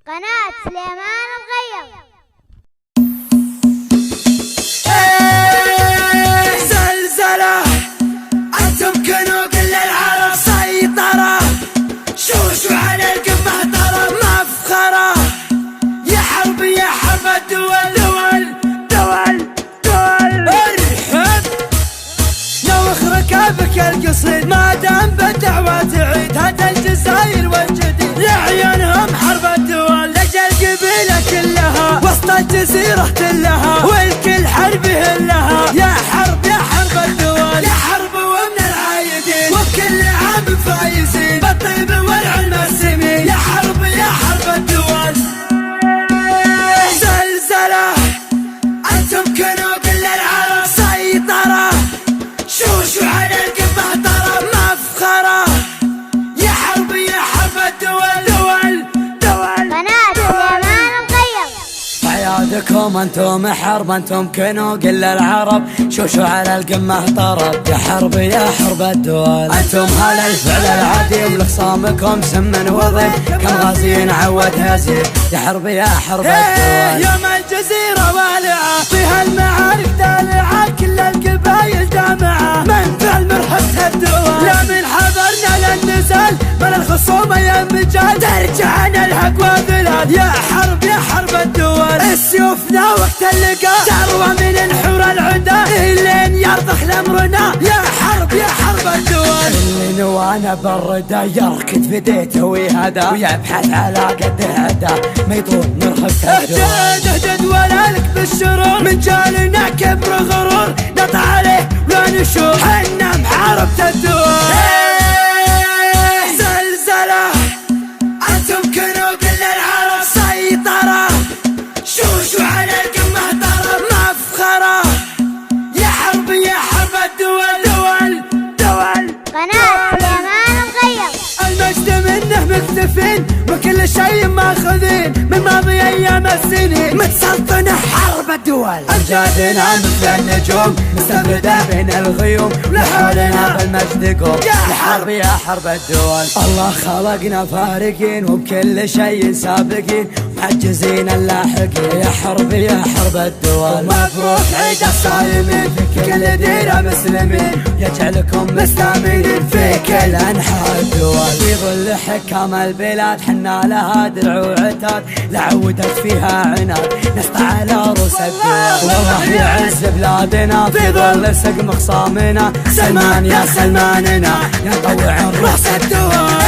قناة سليمان الغير. زلزلة أنتم كنوا كل العالم سيطرة، شوشوا على القمة ترى مفخرة، يا حرب يا حرب الدول دول دول دول. ارحب نوخ ركابك القصيد ما دام بالدعوة تعيد هذا الجزاير والجديد لعيونهم حرب الدول، لجل قبيلة كلها وسط الجزيرة كلها والكل حرب هلها، يا حرب يا حرب الدول يا حرب ومن العايدين وكل عام فايزين بالطيب والعلم السمين، يا حرب يا حرب الدول. زلزلة أنتم كنوا كل العالم سيطرة، شوشوا على القمة ترى مفخرة، يا حرب يا حرب الدول دول دول. قناة سليمان الغير. عيادكم انتم حرب، انتم كنوا كل العرب، شوشوا على القمة طرب، يا حرب يا حرب الدول. انتم هل الفعل العديم لخصامكم سم وضيم، كم غازي عود هزيم، يا حرب يا حرب الدول. يوم الجزيرة والعة فيها المعارك دالعة، كل القبايل جامعة من فعل مرحبة الدول، لا من حضرنا للنزال من الخصومة يا مجال، ترجعنا الحق وذلال، يا حرب يا حرب الدول. السيوفنا وقت اللقاء ثروة من الحور العدا، لين يرضخ لامرنا، يا حرب يا حرب الدول. اللي نوانا بالردى يركض في ديته ويهدى، ويبحث على قد عدا ما يطول مرحبة الدول. اهدد ولا لك بالشرور من جالنا كبر غرور، نطع عليه ولا نشوف حنا محاربة الدول. زلزلة أنتم كنوا كل العالم سيطرة، شوشوا على القمة ترى مفخرة، يا حرب يا حرب الدول دول دول. قناة سليمان الغير. المجد منه مكتفين وكل شيء ماخذين من ماضي ايام السنين، متسلطنة حرب الدول. امجادنا مثل النجوم مستفردة بين الغيوم، لحولنا بالمجد قوم، يا حرب يا حرب الدول. الله خلقنا فارقين وبكل شيء سابقين، معجزين اللاحقين، يا حرب يا حرب الدول. مبروك عيد الصايمين في كل ديرة مسلمين، يجعلكم مستامين في كل انحاء الدول. في ظل حكام البلاد حنا لها درع وعتاد، لعودت فيها عناد نسطع على رؤوس الدول، والله يعز بلادنا في ظل سقم خصامنا، سلمان يا سلماننا يطوع رؤوس الدول.